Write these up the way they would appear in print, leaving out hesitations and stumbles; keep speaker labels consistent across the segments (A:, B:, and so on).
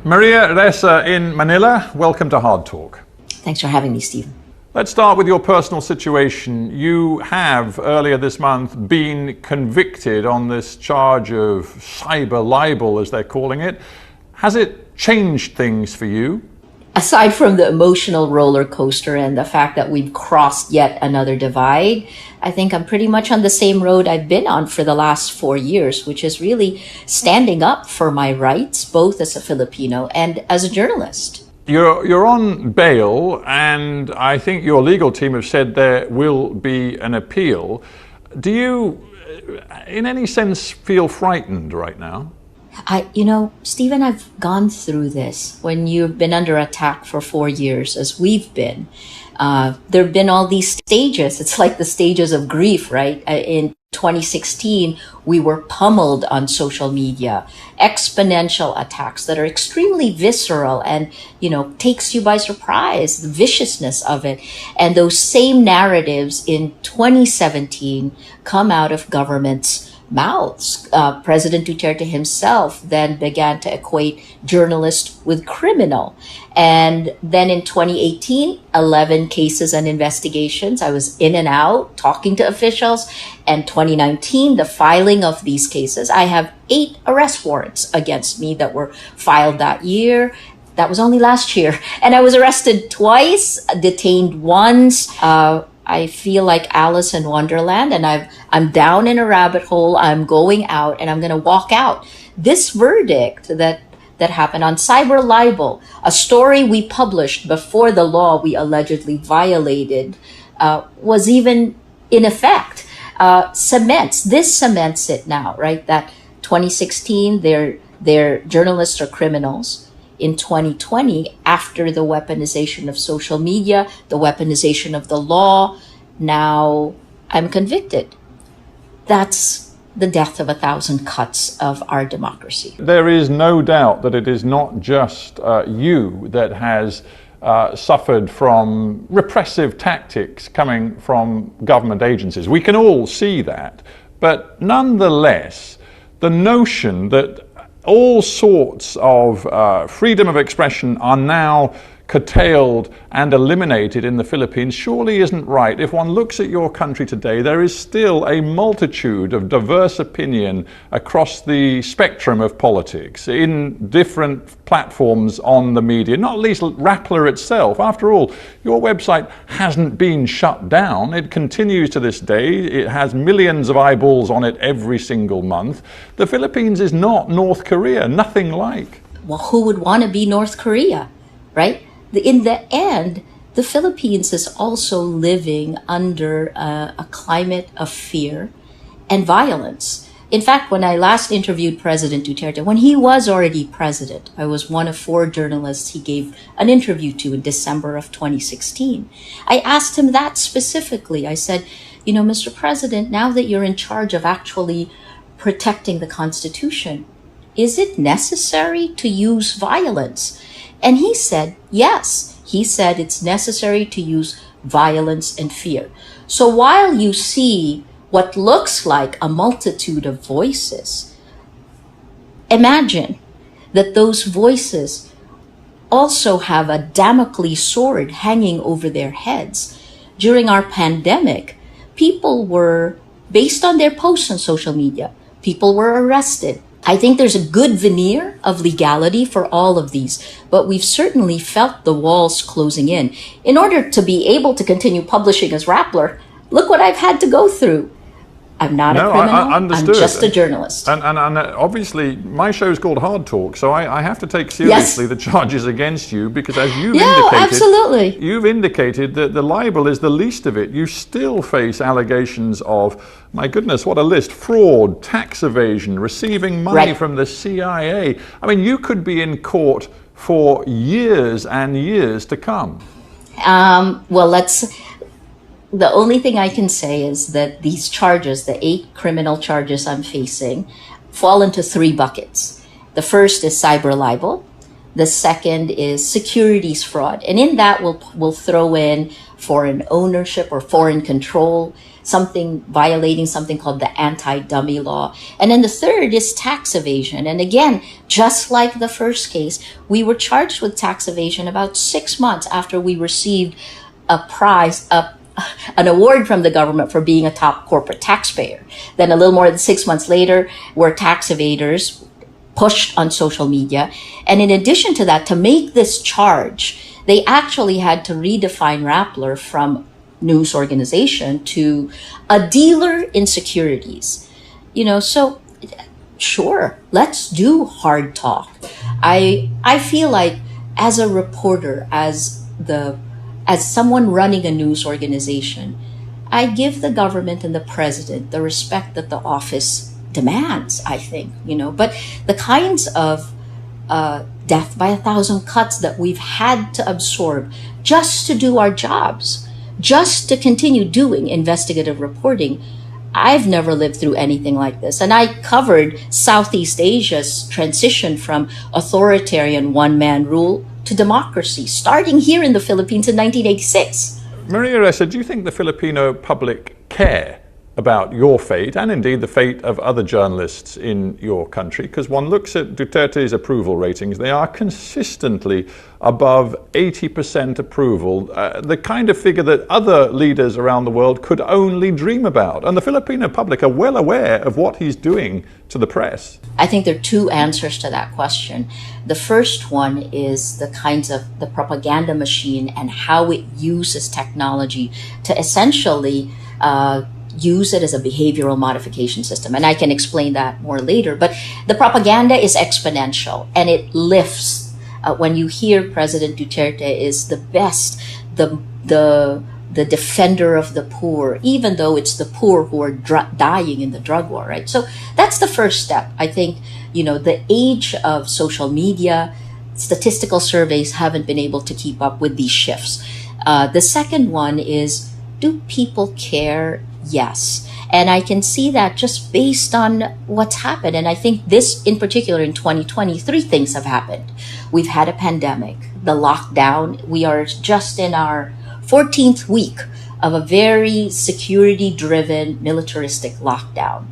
A: Maria Ressa in Manila, welcome to Hard Talk.
B: Thanks for having me, Stephen.
A: Let's start with your personal situation. You have, earlier this month, been convicted on this charge of cyber libel, as they're calling it. Has it changed things for you?
B: Aside from the emotional roller coaster and the fact that we've crossed yet another divide, I think I'm pretty much on the same road I've been on for the last 4 years, which is really standing up for my rights, both as a Filipino and as a journalist.
A: You're on bail, and I think your legal team have said there will be an appeal. Do you, in any sense, feel frightened right now?
B: Stephen, I've gone through this. When you've been under attack for 4 years, as we've been, there have been all these stages. It's like the stages of grief, right? In 2016, we were pummeled on social media, exponential attacks that are extremely visceral and, takes you by surprise, the viciousness of it. And those same narratives in 2017 come out of governments' mouths. President Duterte himself then began to equate journalist with criminal. And then in 2018, 11 cases and investigations. I was in and out talking to officials. And 2019, the filing of these cases. I have 8 arrest warrants against me that were filed that year. That was only last year. And I was arrested twice, detained once. I feel like Alice in Wonderland, and I'm down in a rabbit hole. I'm going out, and I'm going to walk out. This verdict that happened on cyber libel, a story we published before the law we allegedly violated, was even in effect. Cements it now, right? That 2016, they're journalists are criminals. In 2020, after the weaponization of social media, the weaponization of the law, now I'm convicted. That's the death of 1,000 cuts of our democracy.
A: There is no doubt that it is not just you that has suffered from repressive tactics coming from government agencies. We can all see that. But nonetheless, the notion that all sorts of freedom of expression are now curtailed and eliminated in the Philippines surely isn't right. If one looks at your country today, there is still a multitude of diverse opinion across the spectrum of politics in different platforms on the media, not least Rappler itself. After all, your website hasn't been shut down. It continues to this day. It has millions of eyeballs on it every single month. The Philippines is not North Korea, nothing like.
B: Well, who would want to be North Korea, right? In the end, the Philippines is also living under a climate of fear and violence. In fact, when I last interviewed President Duterte, when he was already president, I was one of 4 journalists he gave an interview to in December of 2016. I asked him that specifically. I said, Mr. President, now that you're in charge of actually protecting the Constitution, is it necessary to use violence? And he said, yes. He said it's necessary to use violence and fear. So while you see what looks like a multitude of voices, imagine that those voices also have a Damocles sword hanging over their heads. During our pandemic, people were, based on their posts on social media, people were arrested. I think there's a good veneer of legality for all of these, but we've certainly felt the walls closing in. In order to be able to continue publishing as Rappler, look what I've had to go through. I'm not a criminal, I'm just a journalist.
A: And obviously, my show is called Hard Talk, so I have to take seriously the charges against you, because as you've indicated that the libel is the least of it. You still face allegations of, my goodness, what a list, fraud, tax evasion, receiving money from the CIA. I mean, you could be in court for years and years to come.
B: The only thing I can say is that these charges, the 8 criminal charges I'm facing, fall into 3 buckets. The first is cyber libel. The second is securities fraud. And in that, we'll throw in foreign ownership or foreign control, something violating something called the anti-dummy law. And then the third is tax evasion. And again, just like the first case, we were charged with tax evasion about 6 months after we received a prize, an award from the government for being a top corporate taxpayer. Then a little more than 6 months later, we're tax evaders, pushed on social media. And in addition to that, to make this charge, they actually had to redefine Rappler from news organization to a dealer in securities. So sure, let's do hard talk. I feel like as a reporter, as someone running a news organization, I give the government and the president the respect that the office demands, I think, but the kinds of death by 1,000 cuts that we've had to absorb just to do our jobs, just to continue doing investigative reporting. I've never lived through anything like this. And I covered Southeast Asia's transition from authoritarian one-man rule to democracy, starting here in the Philippines in 1986.
A: Maria Ressa, do you think the Filipino public care about your fate and indeed the fate of other journalists in your country? Because one looks at Duterte's approval ratings, they are consistently above 80% approval, the kind of figure that other leaders around the world could only dream about. And the Filipino public are well aware of what he's doing to the press.
B: I think there are two answers to that question. The first one is the kinds of the propaganda machine and how it uses technology to essentially use it as a behavioral modification system. And I can explain that more later. But the propaganda is exponential and it lifts. When you hear President Duterte is the best, the defender of the poor, even though it's the poor who are dying in the drug war, right? So that's the first step. I think, the age of social media, statistical surveys haven't been able to keep up with these shifts. The second one is, do people care? Yes. And I can see that just based on what's happened. And I think this in particular in 2020, three things have happened. We've had a pandemic, the lockdown. We are just in our 14th week of a very security-driven, militaristic lockdown.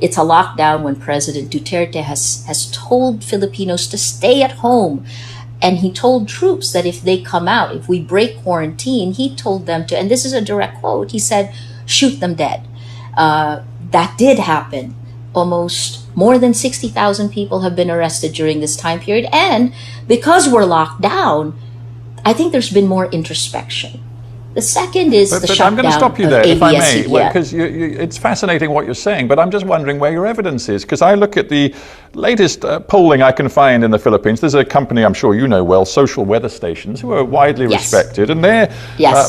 B: It's a lockdown when President Duterte has told Filipinos to stay at home. And he told troops that if they come out, if we break quarantine, he told them to, and this is a direct quote, he said, shoot them dead. That did happen. Almost more than 60,000 people have been arrested during this time period. And because we're locked down, I think there's been more introspection. The second is the shutdown.
A: I'm going to stop you there, if I may,
B: yeah.
A: because it's fascinating what you're saying, but I'm just wondering where your evidence is, because I look at the latest polling I can find in the Philippines. There's a company I'm sure you know well, Social Weather Stations, who are widely respected, and their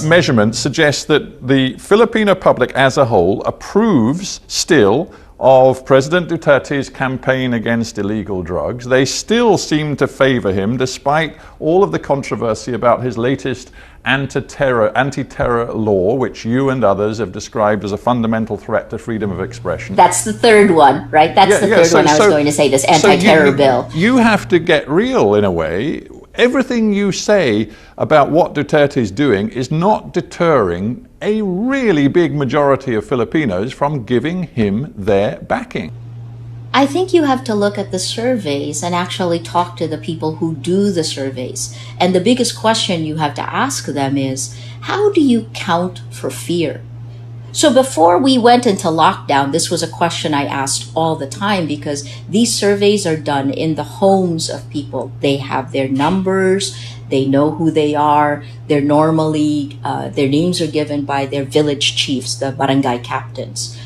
A: measurements suggest that the Filipino public as a whole approves still of President Duterte's campaign against illegal drugs. They still seem to favor him, despite all of the controversy about his latest anti-terror law, which you and others have described as a fundamental threat to freedom of expression.
B: That's the third one, right? That's the third one I was going to say, this anti-terror bill.
A: You have to get real in a way. Everything you say about what Duterte is doing is not deterring a really big majority of Filipinos from giving him their backing.
B: I think you have to look at the surveys and actually talk to the people who do the surveys. And the biggest question you have to ask them is, how do you count for fear? So before we went into lockdown, this was a question I asked all the time, because these surveys are done in the homes of people. They have their numbers, they know who they are. They're normally, their names are given by their village chiefs, the barangay captains.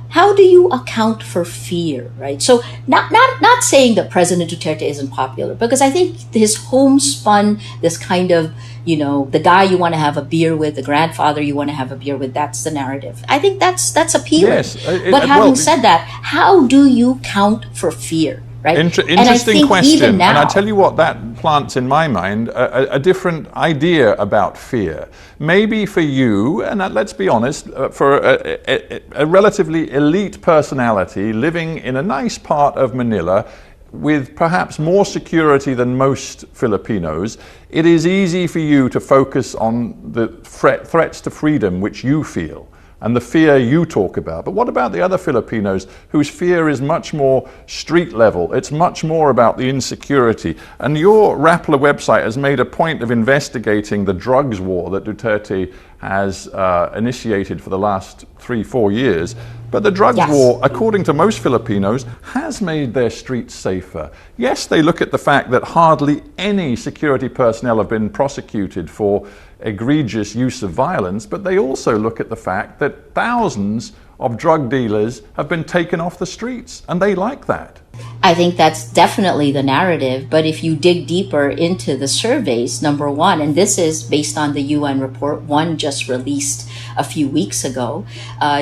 B: How do you account for fear, right? So not saying that President Duterte isn't popular, because I think his homespun, this kind of, the guy you want to have a beer with, the grandfather you want to have a beer with, that's the narrative. I think that's appealing.
A: Yes,
B: but having said that, how do you count for fear? Right?
A: Interesting question.
B: Even now,
A: and I tell you what, that plants in my mind a different idea about fear. Maybe for you, and let's be honest, for a relatively elite personality living in a nice part of Manila, with perhaps more security than most Filipinos, it is easy for you to focus on the threats to freedom which you feel and the fear you talk about. But what about the other Filipinos whose fear is much more street level? It's much more about the insecurity. And your Rappler website has made a point of investigating the drugs war that Duterte has initiated for the last 3-4 years. But the drugs war, according to most Filipinos, has made their streets safer. Yes, they look at the fact that hardly any security personnel have been prosecuted for egregious use of violence, but they also look at the fact that thousands of drug dealers have been taken off the streets, and they like that.
B: I think that's definitely the narrative, but if you dig deeper into the surveys, number one, and this is based on the UN report, one just released a few weeks ago,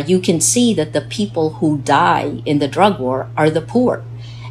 B: you can see that the people who die in the drug war are the poor.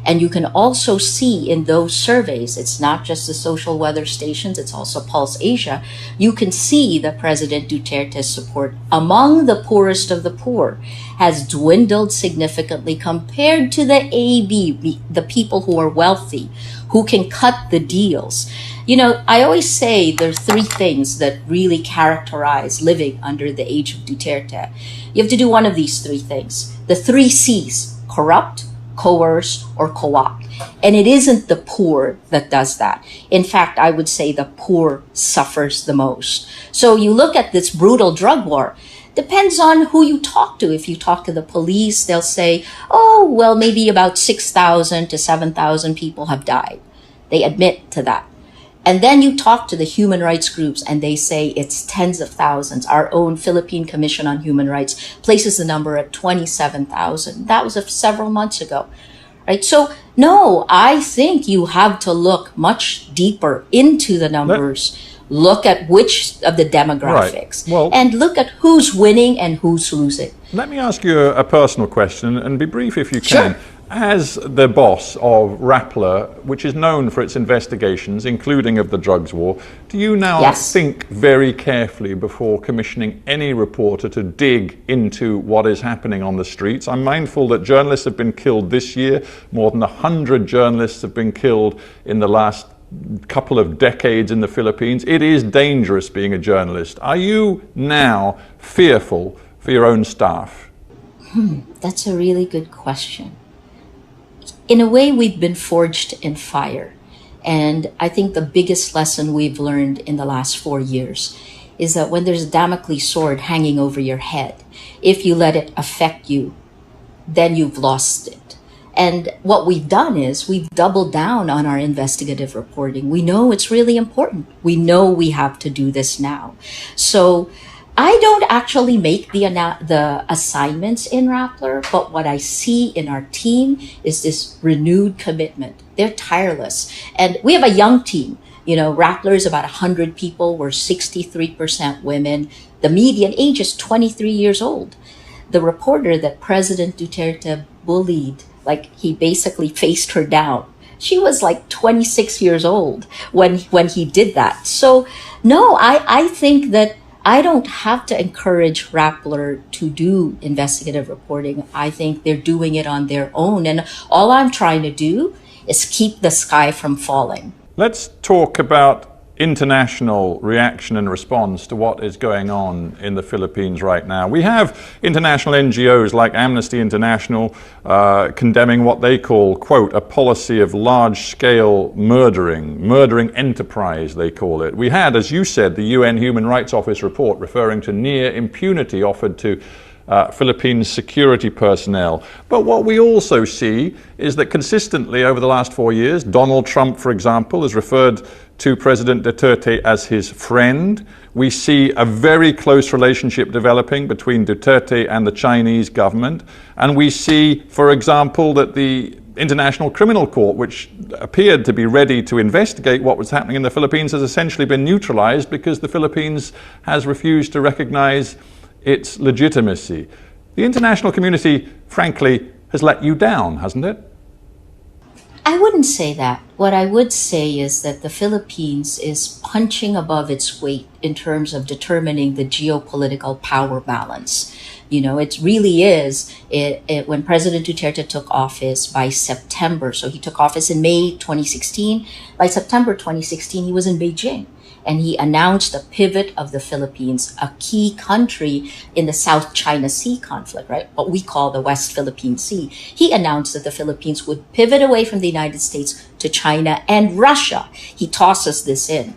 B: And you can also see in those surveys, it's not just the social weather stations, it's also Pulse Asia, you can see that President Duterte's support among the poorest of the poor has dwindled significantly compared to the AB, the people who are wealthy, who can cut the deals. You know, I always say there's three things that really characterize living under the age of Duterte. You have to do one of these three things. The 3 C's: corrupt, coerce, or co-opt. And it isn't the poor that does that. In fact, I would say the poor suffers the most. So you look at this brutal drug war, depends on who you talk to. If you talk to the police, they'll say, oh, well, maybe about 6,000 to 7,000 people have died. They admit to that. And then you talk to the human rights groups and they say it's tens of thousands. Our own Philippine Commission on Human Rights places the number at 27,000. That was several months ago, right? So no, I think you have to look much deeper into the numbers, look at which of the demographics, and look at who's winning and who's losing.
A: Let me ask you a personal question, and be brief if you can.
B: Sure.
A: As the boss of Rappler, which is known for its investigations, including of the drugs war, do you now think very carefully before commissioning any reporter to dig into what is happening on the streets? I'm mindful that journalists have been killed this year. More than 100 journalists have been killed in the last couple of decades in the Philippines. It is dangerous being a journalist. Are you now fearful for your own staff?
B: That's a really good question. In a way, we've been forged in fire. And I think the biggest lesson we've learned in the last 4 years is that when there's a Damocles sword hanging over your head, if you let it affect you, then you've lost it. And what we've done is we've doubled down on our investigative reporting. We know it's really important. We know we have to do this now. So I don't actually make the assignments in Rappler, but what I see in our team is this renewed commitment. They're tireless. And we have a young team. You know, Rappler is about 100 people. We're 63% women. The median age is 23 years old. The reporter that President Duterte bullied, like he basically faced her down, she was like 26 years old when he did that. So no, I think that I don't have to encourage Rappler to do investigative reporting. I think they're doing it on their own. And all I'm trying to do is keep the sky from falling.
A: Let's talk about international reaction and response to what is going on in the Philippines right now. We have international NGOs like Amnesty International condemning what they call, quote, a policy of large-scale murdering enterprise, they call it. We had, as you said, the UN Human Rights Office report referring to near impunity offered to Philippines security personnel. But what we also see is that consistently over the last 4 years, Donald Trump, for example, has referred to President Duterte as his friend. We see a very close relationship developing between Duterte and the Chinese government. And we see, for example, that the International Criminal Court, which appeared to be ready to investigate what was happening in the Philippines, has essentially been neutralized because the Philippines has refused to recognize its legitimacy. The international community, frankly, has let you down, hasn't it?
B: I wouldn't say that. What I would say is that the Philippines is punching above its weight in terms of determining the geopolitical power balance. It really is. When President Duterte took office by September, so he took office in May 2016. By September 2016, he was in Beijing. And he announced the pivot of the Philippines, a key country in the South China Sea conflict, right? What we call the West Philippine Sea. He announced that the Philippines would pivot away from the United States to China and Russia. He tosses this in.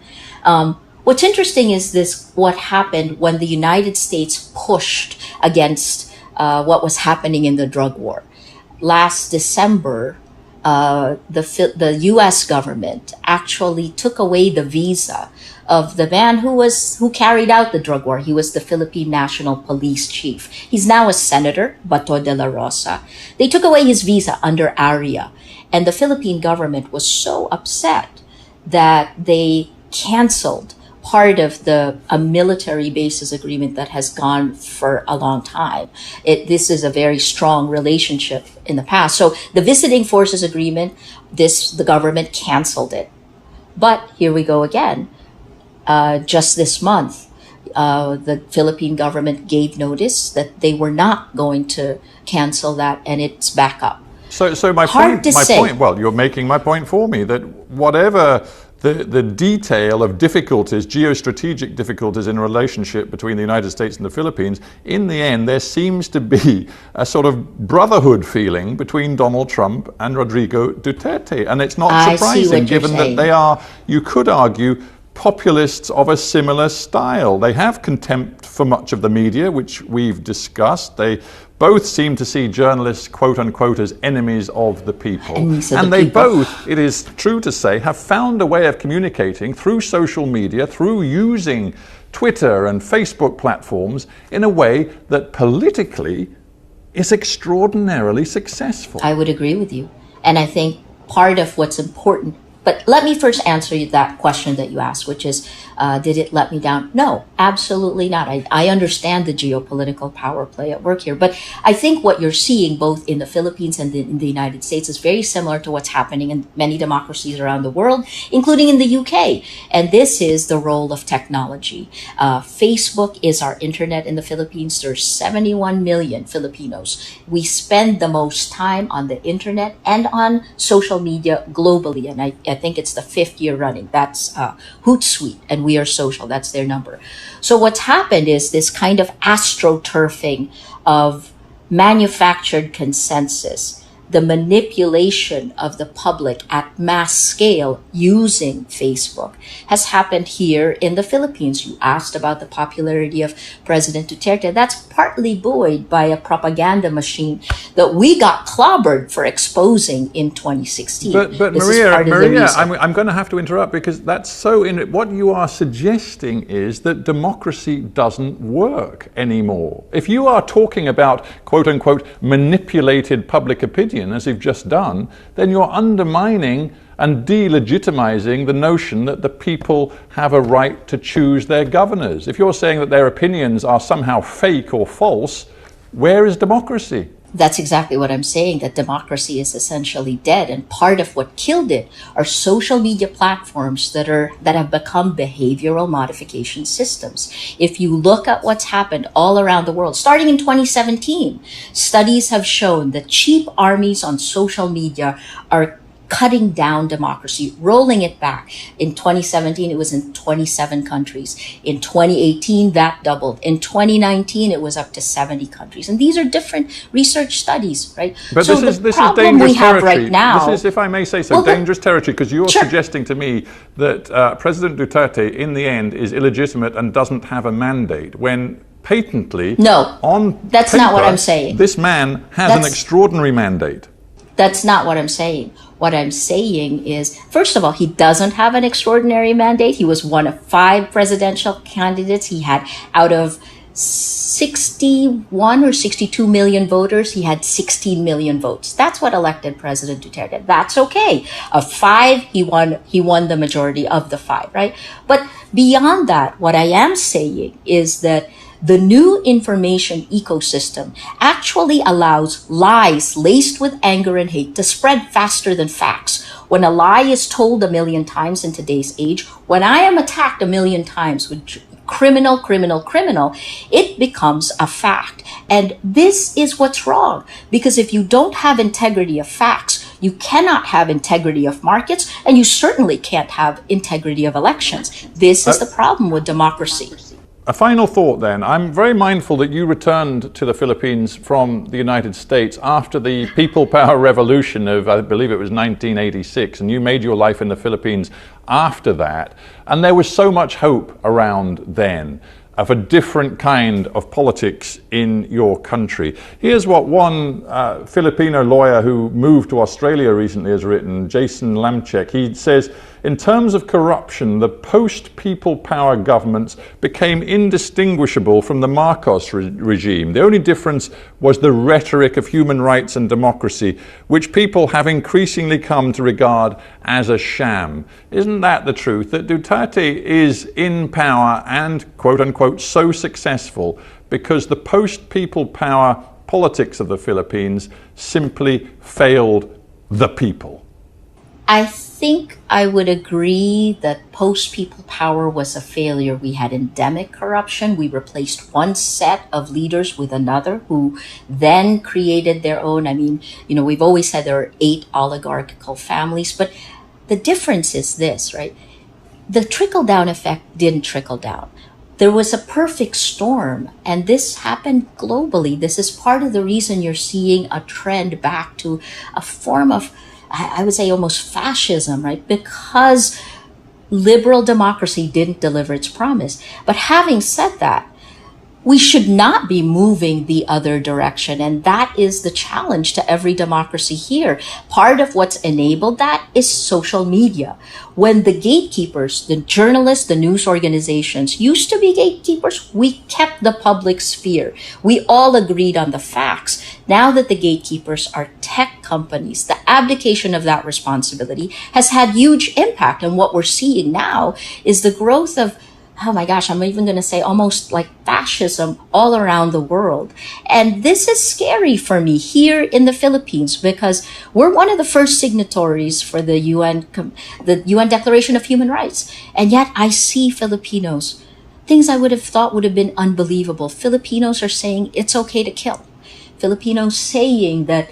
B: What's interesting is what happened when the United States pushed against what was happening in the drug war. Last December, the U.S. government actually took away the visa of the man who carried out the drug war. He was the Philippine National Police Chief. He's now a senator, Bato de la Rosa. They took away his visa under ARIA, and the Philippine government was so upset that they canceled part of a military bases agreement that has gone for a long time. This is a very strong relationship in the past. So the visiting forces agreement, the government canceled it. But here we go again. Just this month, the Philippine government gave notice that they were not going to cancel that, and it's back up.
A: So my point, well, you're making my point for me, that whatever the detail of difficulties, geostrategic difficulties in a relationship between the United States and the Philippines, in the end, there seems to be a sort of brotherhood feeling between Donald Trump and Rodrigo Duterte. And it's not surprising, given that they are, you could argue, populists of a similar style. They have contempt for much of the media, which we've discussed. They both seem to see journalists, quote unquote, as enemies of the people. And they both, it is true to say, have found a way of communicating through social media, through using Twitter and Facebook platforms in a way that politically is extraordinarily successful.
B: I would agree with you. And I think part of what's important, but let me first answer that question that you asked, which is, did it let me down? No, absolutely not. I understand the geopolitical power play at work here, but I think what you're seeing both in the Philippines and in the United States is very similar to what's happening in many democracies around the world, including in the UK. And this is the role of technology. Facebook is our internet in the Philippines. There's 71 million Filipinos. We spend the most time on the internet and on social media globally. And I think it's the 5th year running. That's Hootsuite and We Are Social. That's their number. So what's happened is this kind of astroturfing of manufactured consensus, the manipulation of the public at mass scale using Facebook has happened here in the Philippines. You asked about the popularity of President Duterte. That's partly buoyed by a propaganda machine that we got clobbered for exposing in 2016.
A: But Maria, I'm going to have to interrupt, because that's so what you are suggesting is that democracy doesn't work anymore. If you are talking about, quote unquote, manipulated public opinion, as you've just done, then you're undermining and delegitimizing the notion that the people have a right to choose their governors. If you're saying that their opinions are somehow fake or false, where is democracy?
B: That's exactly what I'm saying, that democracy is essentially dead. And part of what killed it are social media platforms that have become behavioral modification systems. If you look at what's happened all around the world, starting in 2017, studies have shown that cheap armies on social media are cutting down democracy, rolling it back. In 2017, it was in 27 countries. In 2018, that doubled. In 2019, it was up to 70 countries. And these are different research studies, right?
A: But
B: so
A: this is dangerous territory. Right now, this is, if I may say so, dangerous territory, because you're suggesting to me that President Duterte, in the end, is illegitimate and doesn't have a mandate, when patently,
B: that's
A: paper,
B: not what I'm saying.
A: This man has an extraordinary mandate.
B: That's not what I'm saying. What I'm saying is, first of all, he doesn't have an extraordinary mandate. He was one of 5 presidential candidates. He had, out of 61 or 62 million voters, he had 16 million votes. That's what elected President Duterte. That's okay. Of 5, he won the majority of the 5, right? But beyond that, what I am saying is that The new information ecosystem actually allows lies laced with anger and hate to spread faster than facts. When a lie is told a million times in today's age, when I am attacked a million times with criminal, criminal, criminal, it becomes a fact. And this is what's wrong. Because if you don't have integrity of facts, you cannot have integrity of markets, and you certainly can't have integrity of elections. This is the problem with democracy.
A: A final thought then. I'm very mindful that you returned to the Philippines from the United States after the People Power Revolution of, I believe it was 1986, and you made your life in the Philippines after that. And there was so much hope around then of a different kind of politics in your country. Here's what one Filipino lawyer who moved to Australia recently has written, Jason Lamchek. He says, in terms of corruption, the post-people power governments became indistinguishable from the Marcos regime. The only difference was the rhetoric of human rights and democracy, which people have increasingly come to regard as a sham. Isn't that the truth? That Duterte is in power and, quote unquote, so successful because the post-people power politics of the Philippines simply failed the people?
B: I think I would agree that post-people power was a failure. We had endemic corruption. We replaced one set of leaders with another who then created their own. I mean, we've always said there are 8 oligarchical families, but the difference is this, right? The trickle-down effect didn't trickle down. There was a perfect storm, and this happened globally. This is part of the reason you're seeing a trend back to a form of, I would say, almost fascism, right? Because liberal democracy didn't deliver its promise. But having said that, we should not be moving the other direction. And that is the challenge to every democracy here. Part of what's enabled that is social media. When the gatekeepers, the journalists, the news organizations used to be gatekeepers, we kept the public sphere. We all agreed on the facts. Now that the gatekeepers are tech companies, the abdication of that responsibility has had huge impact. And what we're seeing now is the growth of, oh my gosh, I'm even going to say almost like fascism all around the world. And this is scary for me here in the Philippines because we're one of the first signatories for the UN Declaration of Human Rights. And yet I see Filipinos, things I would have thought would have been unbelievable. Filipinos are saying it's okay to kill. Filipinos saying that,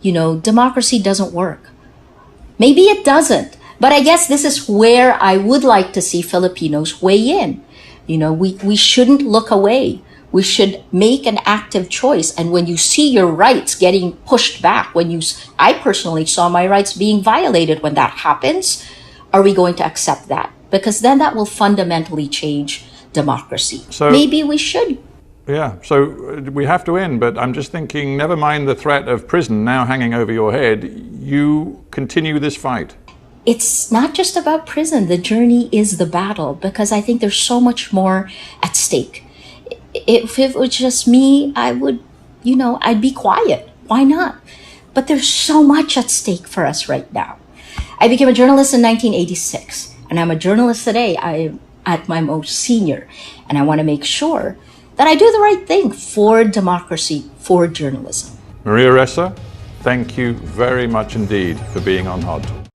B: democracy doesn't work. Maybe it doesn't. But I guess this is where I would like to see Filipinos weigh in. We shouldn't look away. We should make an active choice. And when you see your rights getting pushed back, I personally saw my rights being violated when that happens, are we going to accept that? Because then that will fundamentally change democracy. So maybe we should.
A: Yeah, so we have to end, but I'm just thinking, never mind the threat of prison now hanging over your head, you continue this fight.
B: It's not just about prison. The journey is the battle because I think there's so much more at stake. If it was just me, I would, I'd be quiet. Why not? But there's so much at stake for us right now. I became a journalist in 1986, and I'm a journalist today. I'm at my most senior, and I want to make sure that I do the right thing for democracy, for journalism.
A: Maria Ressa, thank you very much indeed for being on Hard Talk.